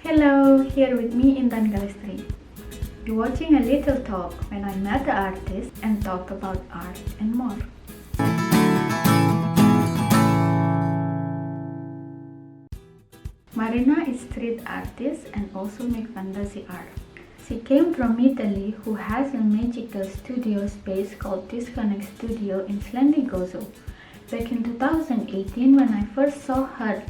Hello, here with me in Dangali Street. You're watching a little talk when I met the artist and talk about art and more. Farina is street artist and also make fantasy art. She came from Italy, who has a magical studio space called Disconnect Studio in Slendigozo. Back in 2018, when I first saw her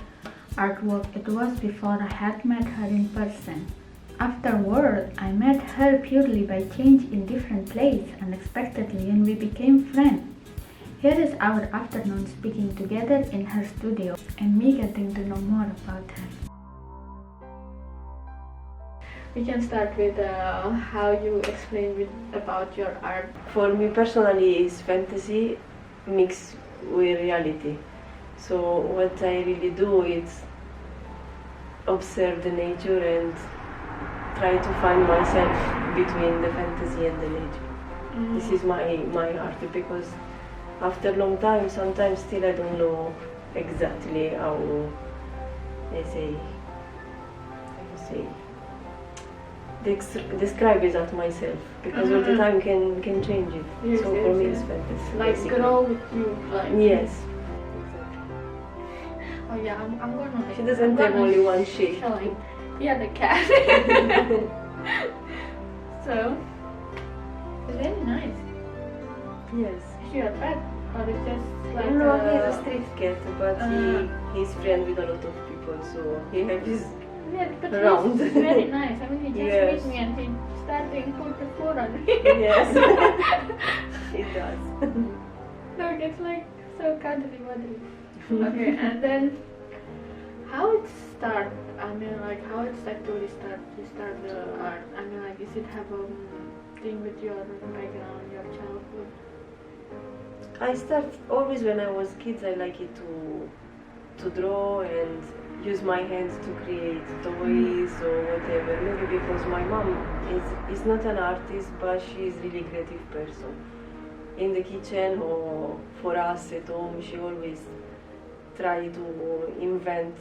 artwork, it was before I had met her in person. Afterward, I met her purely by chance in different place unexpectedly, and we became friends. Here is our afternoon speaking together in her studio and me getting to know more about her. We can start with how you explain about your art. For me personally, is fantasy mixed with reality. So what I really do is observe the nature and try to find myself between the fantasy and the nature. This is my art, because after a long time, sometimes still I don't know exactly how describe it at myself, because all the time can change it. Yes, so for me it's fantasy. Like basically. grow with you, like. Yes. Oh yeah, I'm gonna. She doesn't have only one shape. Yeah, the cat. So it's very nice. Yes. Is she a pet or it's just like? No, he's a street cat, but he's friend with a lot of people, so he has his. Yeah, but Round. he's very nice. I mean, he just Yes. meet me and he started put the food on me. Yes. He does. So it gets like so cuddly, wuddly. Okay, and then how it start? I mean, like how it's actually start? You start the art. I mean, like, is it have a thing with your background, your childhood? I start always when I was kids. I like it to draw and use my hands to create toys or whatever. Maybe because my mom is not an artist, but she is really creative person. In the kitchen or for us at home, she always try to invent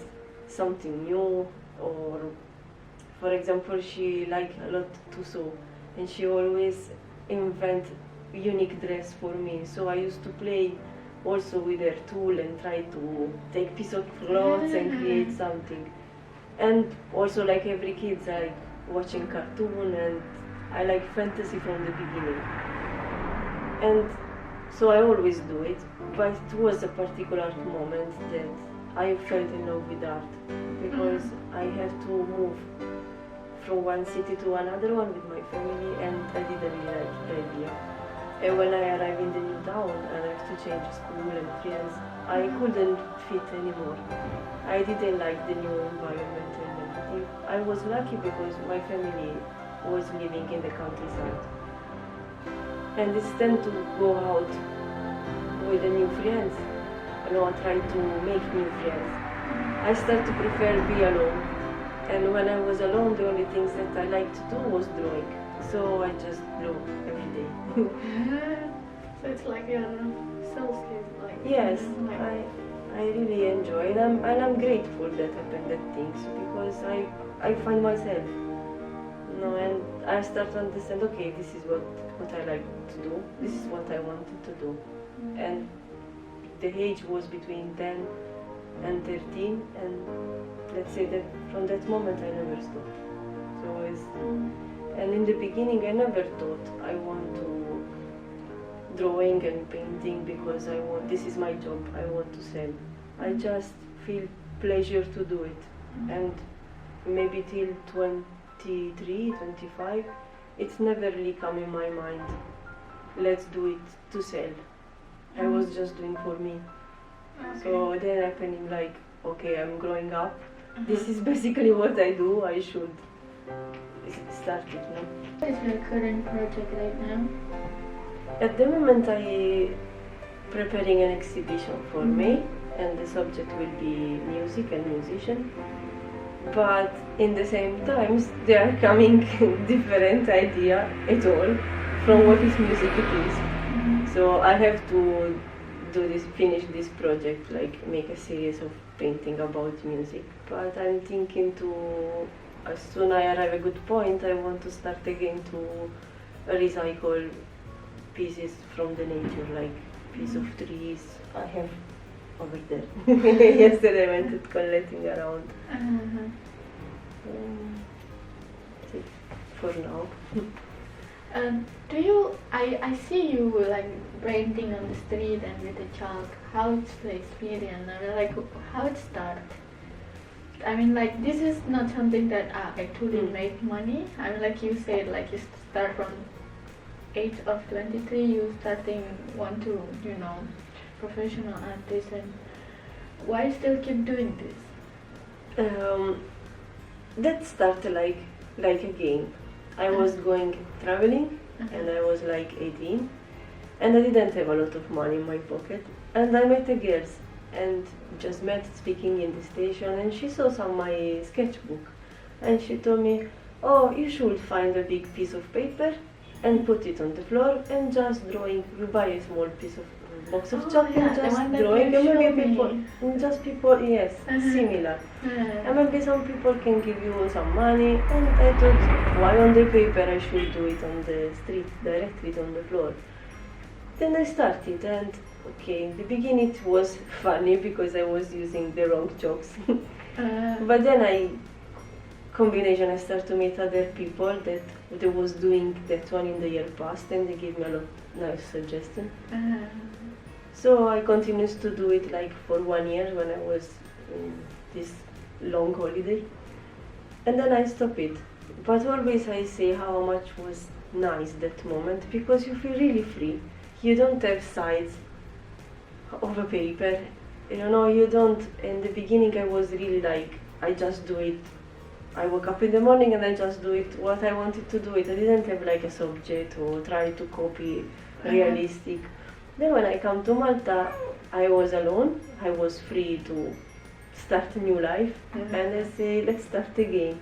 something new. Or, for example, she like a lot to sew, and she always invent unique dress for me. So I used to play also with her tool and try to take piece of clothes and create something. And also, like every kid, I like watching cartoon, and I like fantasy from the beginning. And so I always do it, but it was a particular moment that I fell in love with art, because I have to move from one city to another one with my family, and I didn't really like the idea. And when I arrived in the new town and I have to change school and friends, I couldn't fit anymore. I didn't like the new environment and everything. I was lucky because my family was living in the countryside. And it's time to go out with the new friends. I try to make new friends. I start to prefer be alone. And when I was alone, the only things that I liked to do was drawing. So I just draw every day. So it's like your soul sleep, like. Yes, I really enjoy it, and I'm grateful that happened that things, because I find myself. And I start to understand, okay, this is what I like to do, this is what I wanted to do. And the age was between 10 and 13, and let's say that from that moment I never stopped. And in the beginning I never thought I want to drawing and painting because this is my job, I want to sell. I just feel pleasure to do it. And maybe till 23, 25, it's never really come in my mind, let's do it to sell. I was just doing for me. Okay. So then happening like, okay, I'm growing up, this is basically what I do, I should start it now. What is your current project right now? At the moment I preparing an exhibition for me, and the subject will be music and musician. But in the same times they are coming different idea at all from what is music it is. So I have to finish this project, like make a series of painting about music. But I'm thinking to as soon as I arrive at a good point, I want to start again to recycle pieces from the nature, like piece of trees I have over there. Yesterday I went it collecting around. That's it for now. Do you? I see you like painting on the street and with the chalk. How's the experience? I mean, like how it started? I mean, like this is not something that actually make money. I mean, like you said, like you start from age of 23, you starting want to, professional artist, and why still keep doing this? That started like a game. I was going traveling and I was like 18 and I didn't have a lot of money in my pocket, and I met a girl and just met speaking in the station, and she saw my sketchbook and she told me, oh, you should find a big piece of paper and put it on the floor and just drawing. You buy a small piece of box of chalk and just drawing, and maybe people, yes, similar. And maybe some people can give you some money, and I thought, why on the paper? I should do it on the street, directly on the floor. Then I started, and okay, in the beginning it was funny because I was using the wrong chalks. But then I started to meet other people that they was doing that one in the year past, and they gave me a lot of nice suggestions. So I continued to do it like for 1 year when I was in this long holiday, and then I stopped it. But always I say how much was nice that moment, because you feel really free. You don't have sides of a paper, you don't. In the beginning I was really like, I just do it. I woke up in the morning and I just do it what I wanted to do it. I didn't have like a subject or try to copy realistic. Then when I come to Malta, I was alone. I was free to start a new life, and I say, let's start again.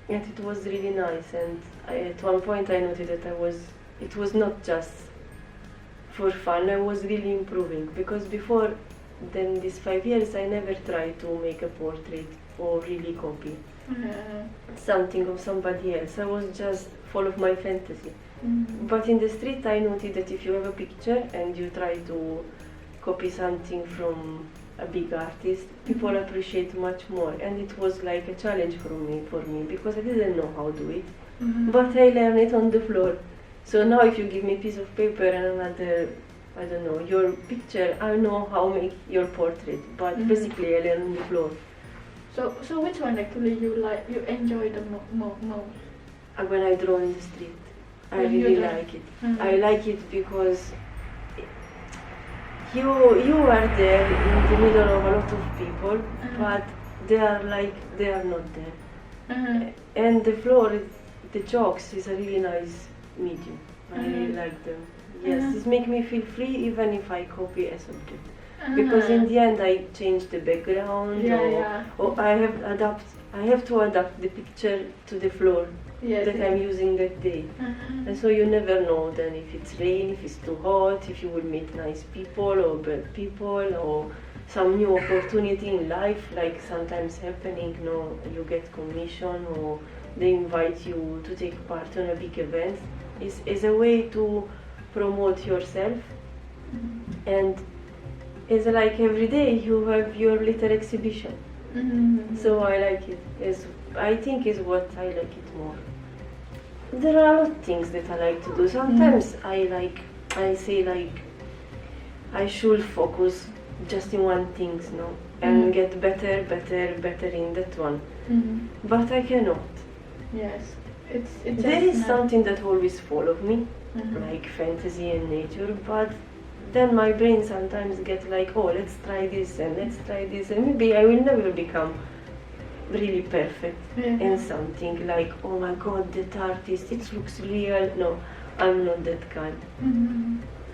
And it was really nice. And at one point I noted that it was not just for fun. I was really improving, because before then these 5 years I never tried to make a portrait or really copy something of somebody else. I was just full of my fantasy. But in the street I noticed that if you have a picture and you try to copy something from a big artist, people appreciate much more, and it was like a challenge for me because I didn't know how to do it. But I learned it on the floor. So now if you give me a piece of paper and another, I don't know, your picture, I know how to make your portrait, but basically I learned on the floor. So which one actually you enjoy the most? When I draw in the street, I really like it. I like it because you are there in the middle of a lot of people, but they are not there. And the floor, the chalks is a really nice medium. I really like them. Yes, it makes me feel free even if I copy a subject. Because in the end I change the background, or I have to adapt the picture to the floor that I'm using that day. And so you never know then if it's rain, if it's too hot, if you will meet nice people or bad people, or some new opportunity in life, like sometimes happening, you get commission or they invite you to take part in a big event. Is a way to promote yourself, and it's like every day you have your little exhibition. So I like it. I think is what I like it more. There are a lot of things that I like to do. Sometimes I say I should focus just in one thing, and get better in that one. But I cannot. Yes. It's there is something that always follows me, like fantasy and nature, but then my brain sometimes gets like, oh, let's try this, and maybe I will never become really perfect in something, like, oh my god, that artist, it looks real. No, I'm not that kind.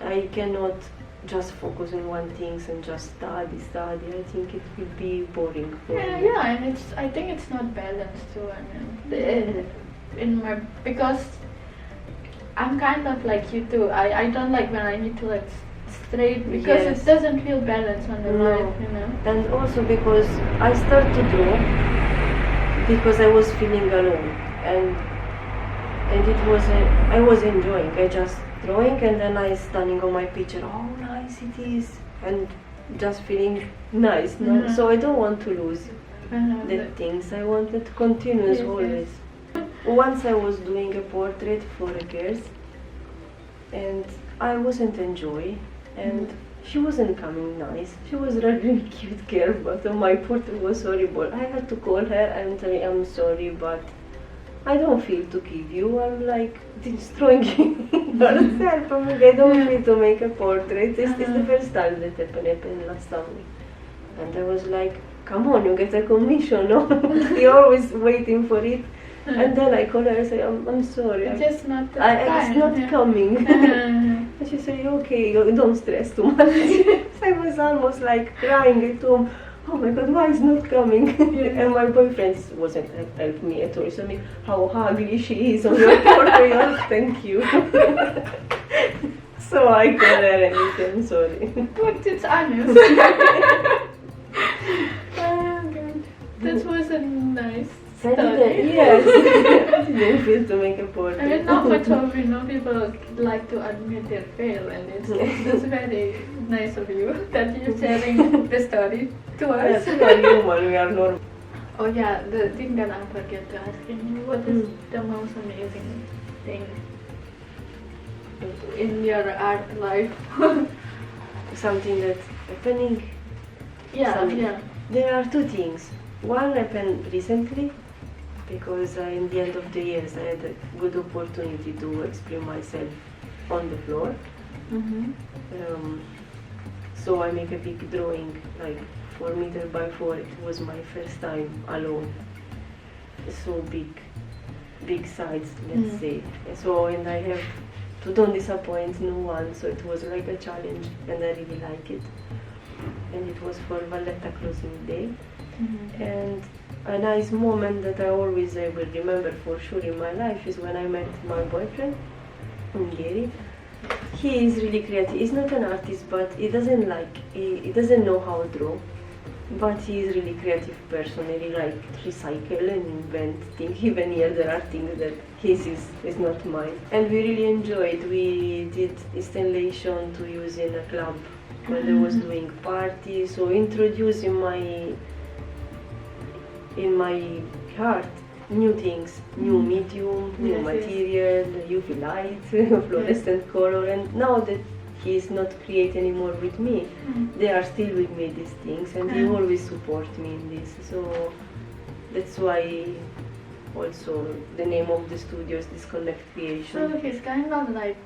I cannot just focus on one thing and just study. I think it will be boring for me. And I think it's not balanced too. I mean, because I'm kind of like you too. I don't like when I need to like straight, because it doesn't feel balanced on the life, And also because I start to draw because I was feeling alone, and I was enjoying. I just drawing, and then I standing on my picture. Oh, nice it is, and just feeling nice. No? So I don't want to lose the things. I wanted to continue as always. Once I was doing a portrait for a girl, and I wasn't enjoying, and she wasn't coming nice. She was a really cute girl, but my portrait was horrible. I had to call her and tell her, I'm sorry, but I don't feel to give you. I'm like destroying yourself. I'm like, I don't feel to make a portrait. This is the first time that happened last summer. And I was like, come on, you get a commission, no? You're always waiting for it. And then I call her and say, I'm sorry. It's just not it's not coming. And she said, okay, you don't stress too much. I was almost like crying at home. Oh my God, why is not coming? And my boyfriend wasn't helping me at all. He told me how ugly she is on your portrait. Thank you. So I call her and I said, I'm sorry. But it's honest. Oh God. That was a nice story. Yes. I didn't feel to make a portrait. I mean, not much of people like to admit their fail, and it's very nice of you that you're sharing the story to us. Yes, we are human, we are normal. Oh yeah, the thing that I forget to ask you, what is the most amazing thing in your art life? Something that's happening. Yeah. There are two things. One happened recently, because in the end of the years I had a good opportunity to express myself on the floor. So I make a big drawing, like 4 meters by 4. It was my first time alone. So big size, let's say. And I have to don't disappoint no one, so it was like a challenge, and I really like it. And it was for Valletta closing day. And a nice moment that I always will remember for sure in my life is when I met my boyfriend, Gary. He is really creative. He's not an artist, but he doesn't know how to draw. But he is really creative person. He really like recycle and invent things. Even here there are things that his is not mine. And we really enjoyed. We did installation to use in a club when I was doing parties. So introduce in my art new things, new medium, new material, UV light, fluorescent color. And now that he is not create anymore with me, they are still with me, these things, and he always support me in this. So that's why also the name of the studio is Disconnect Creation. So he's kind of like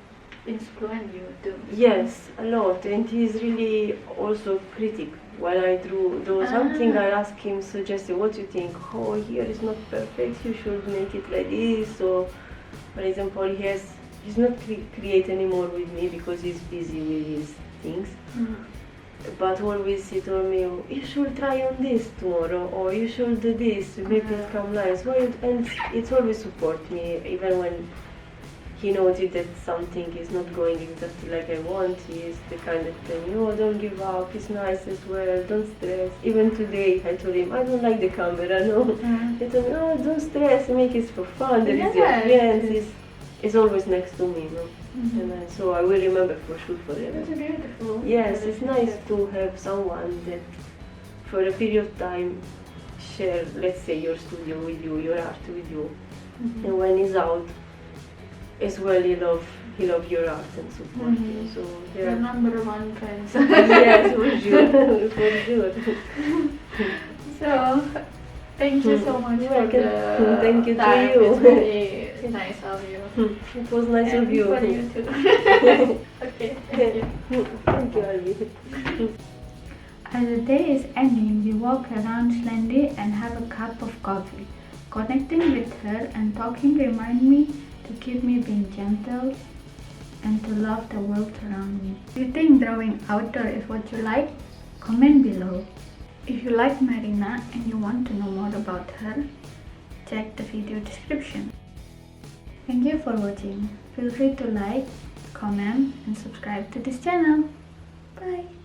influenced you too. Yes, a lot, and he's really also critic. While I do something, I ask him, suggest what you think. Oh, here is not perfect. You should make it like this. So, for example, he's not create anymore with me because he's busy with his things. But always he told me, you should try on this tomorrow, or you should do this to make it come nice. And it's always support me, even when he noted that something is not going exactly like I want. He is the kind that tell me, oh, don't give up, it's nice as well, don't stress. Even today I told him, I don't like the camera, no. He told me, oh, don't stress, make it for fun, there is your friends. He's always next to me, no. And so I will remember for sure forever. That's beautiful. Yes, it's nice to have someone that for a period of time share, let's say, your studio with you, your art with you. And when he's out, as well, he love your art and support you. So they're number one friends. Yes, for sure, for sure. So thank you so much for the thank you time. To you. It's really nice of you. It was nice of you. For you too. Okay, thank you. Thank you, Alvi. As the day is ending, we walk around Slendy and have a cup of coffee. Connecting with her and talking remind me to keep me being gentle and to love the world around me. If you think drawing outdoor is what you like, comment below. If you like Farina and you want to know more about her, check the video description. Thank you for watching. Feel free to like, comment and subscribe to this channel. Bye!